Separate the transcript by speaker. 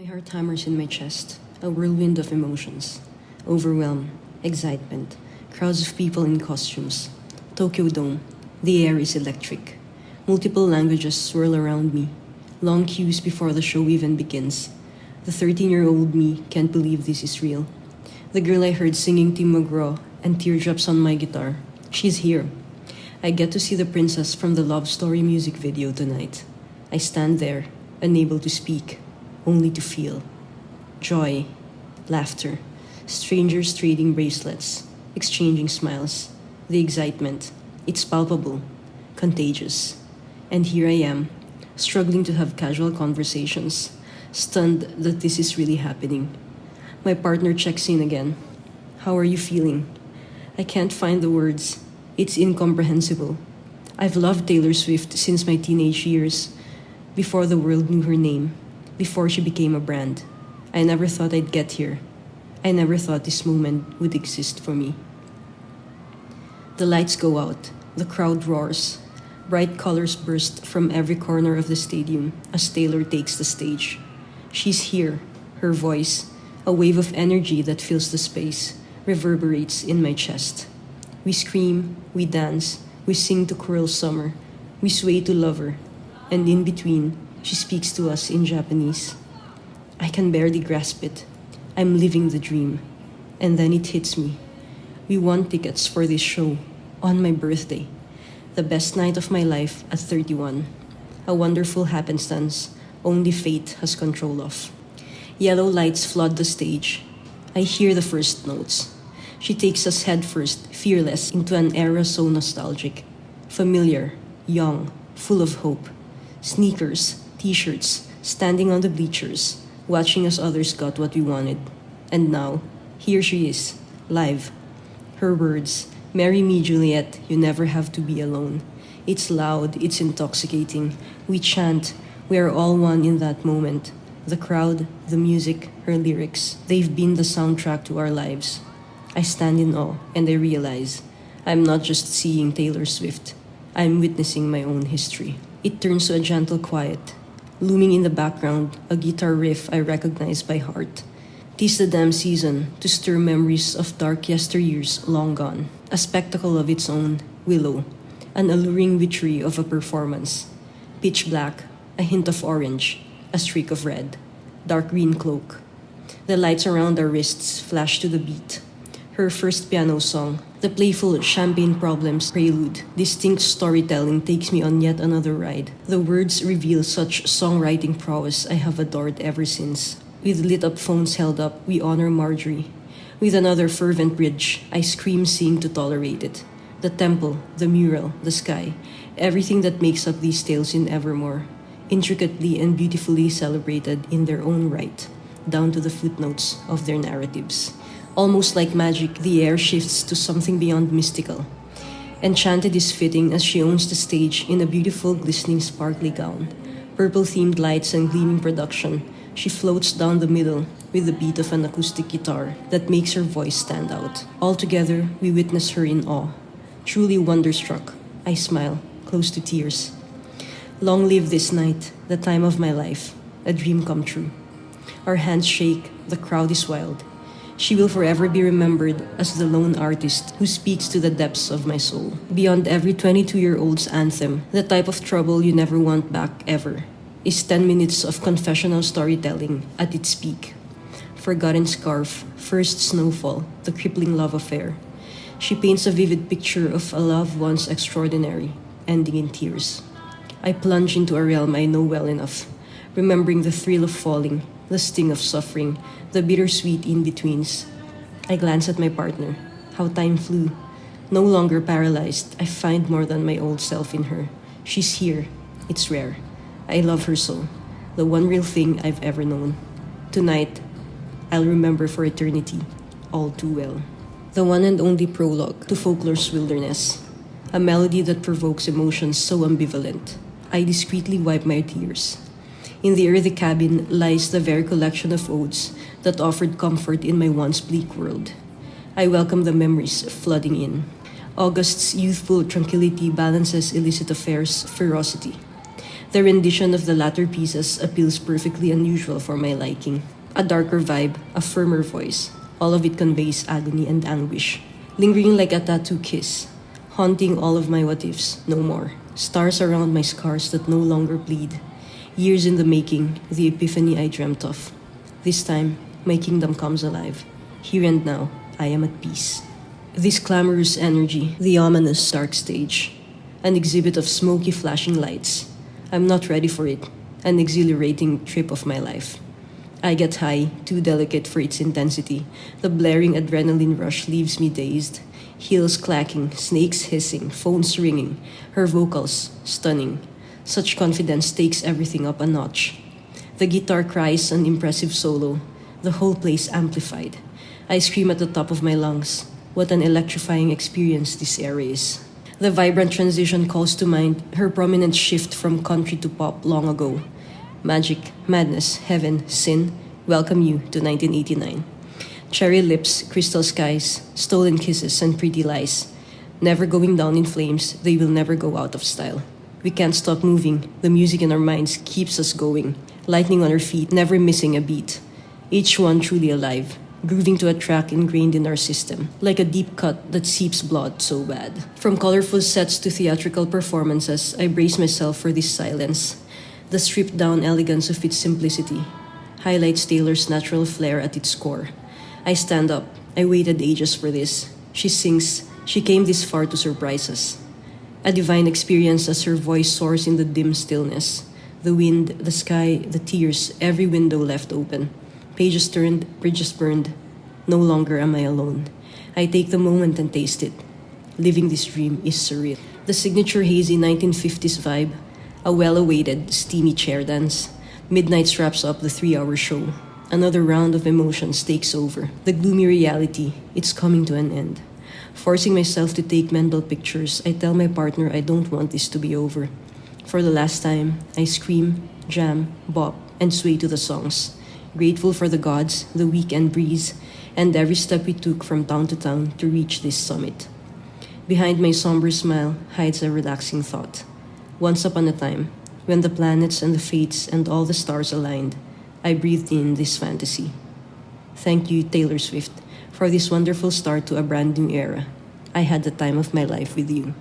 Speaker 1: My heart hammers in my chest, a whirlwind of emotions. Overwhelm, excitement, crowds of people in costumes. Tokyo Dome, the air is electric. Multiple languages swirl around me. Long queues before the show even begins. The 13-year-old me can't believe this is real. The girl I heard singing Tim McGraw and teardrops on my guitar, she's here. I get to see the princess from the love story music video tonight. I stand there, unable to speak, only to feel. Joy, laughter, strangers trading bracelets, exchanging smiles. The excitement, it's palpable, contagious. And here I am, struggling to have casual conversations, stunned that this is really happening. My partner checks in again. How are you feeling? I can't find the words. It's incomprehensible. I've loved Taylor Swift since my teenage years, before the world knew her name, before she became a brand. I never thought I'd get here. I never thought this moment would exist for me. The lights go out, the crowd roars. Bright colors burst from every corner of the stadium as Taylor takes the stage. She's here, her voice, a wave of energy that fills the space, reverberates in my chest. We scream, we dance, we sing to Cruel Summer, we sway to Lover, and in between, she speaks to us in Japanese. I can barely grasp it. I'm living the dream. And then it hits me. We won tickets for this show on my birthday, the best night of my life at 31. A wonderful happenstance only fate has control of. Yellow lights flood the stage. I hear the first notes. She takes us headfirst, fearless, into an era so nostalgic. Familiar, young, full of hope. Sneakers, t-shirts, standing on the bleachers, watching as others got what we wanted. And now, here she is, live. Her words, "Marry me, Juliet, you never have to be alone." It's loud, it's intoxicating. We chant, we are all one in that moment. The crowd, the music, her lyrics, they've been the soundtrack to our lives. I stand in awe and I realize I'm not just seeing Taylor Swift, I'm witnessing my own history. It turns to a gentle quiet. Looming in the background, a guitar riff I recognize by heart. 'Tis the damn season to stir memories of dark yesteryears long gone. A spectacle of its own, Willow, an alluring witchery of a performance. Pitch black, a hint of orange, a streak of red, dark green cloak. The lights around our wrists flash to the beat. Her first piano song, the playful Champagne Problems prelude, distinct storytelling takes me on yet another ride. The words reveal such songwriting prowess I have adored ever since. With lit up phones held up, we honor Marjorie. With another fervent bridge, I scream sing to tolerate it. The temple, the mural, the sky, everything that makes up these tales in Evermore, intricately and beautifully celebrated in their own right, down to the footnotes of their narratives. Almost like magic, the air shifts to something beyond mystical. Enchanted is fitting as she owns the stage in a beautiful, glistening, sparkly gown. Purple-themed lights and gleaming production, she floats down the middle with the beat of an acoustic guitar that makes her voice stand out. Altogether, we witness her in awe. Truly wonderstruck, I smile, close to tears. Long live this night, the time of my life, a dream come true. Our hands shake, the crowd is wild. She will forever be remembered as the lone artist who speaks to the depths of my soul. Beyond every 22-year-old's anthem, the type of trouble you never want back ever, is 10 minutes of confessional storytelling at its peak. Forgotten Scarf, First Snowfall, The Crippling Love Affair. She paints a vivid picture of a love once extraordinary, ending in tears. I plunge into a realm I know well enough, remembering the thrill of falling, the sting of suffering, the bittersweet in-betweens. I glance at my partner. How time flew. No longer paralyzed, I find more than my old self in her. She's here. It's rare. I love her so. The one real thing I've ever known. Tonight, I'll remember for eternity, all too well. The one and only prologue to Folklore's Wilderness. A melody that provokes emotions so ambivalent. I discreetly wipe my tears. In the earthy cabin lies the very collection of odes that offered comfort in my once bleak world. I welcome the memories flooding in. August's youthful tranquility balances illicit affairs' ferocity. The rendition of the latter pieces appeals perfectly unusual for my liking. A darker vibe, a firmer voice. All of it conveys agony and anguish. Lingering like a tattoo kiss. Haunting all of my what ifs, no more. Stars around my scars that no longer bleed. Years in the making, the epiphany I dreamt of. This time, my kingdom comes alive. Here and now, I am at peace. This clamorous energy, the ominous dark stage. An exhibit of smoky flashing lights. I'm not ready for it. An exhilarating trip of my life. I get high, too delicate for its intensity. The blaring adrenaline rush leaves me dazed. Heels clacking, snakes hissing, phones ringing. Her vocals, stunning. Such confidence takes everything up a notch. The guitar cries an impressive solo. The whole place amplified. I scream at the top of my lungs. What an electrifying experience this era is. The vibrant transition calls to mind her prominent shift from country to pop long ago. Magic, madness, heaven, sin, welcome you to 1989. Cherry lips, crystal skies, stolen kisses, and pretty lies. Never going down in flames, they will never go out of style. We can't stop moving, the music in our minds keeps us going. Lightning on our feet, never missing a beat. Each one truly alive, grooving to a track ingrained in our system, like a deep cut that seeps blood so bad. From colorful sets to theatrical performances, I brace myself for this silence. The stripped down elegance of its simplicity highlights Taylor's natural flair at its core. I stand up. I waited ages for this. She sings. She came this far to surprise us. A divine experience as her voice soars in the dim stillness. The wind, the sky, the tears, every window left open. Pages turned, bridges burned. No longer am I alone. I take the moment and taste it. Living this dream is surreal. The signature hazy 1950s vibe. A well-awaited, steamy chair dance. Midnight wraps up the 3-hour show. Another round of emotions takes over. The gloomy reality, it's coming to an end. Forcing myself to take mental pictures, I tell my partner I don't want this to be over. For the last time, I scream, jam, bop, and sway to the songs. Grateful for the gods, the weekend breeze, and every step we took from town to town to reach this summit. Behind my somber smile hides a relaxing thought. Once upon a time, when the planets and the fates and all the stars aligned, I breathed in this fantasy. Thank you, Taylor Swift, for this wonderful start to a brand new era. I had the time of my life with you.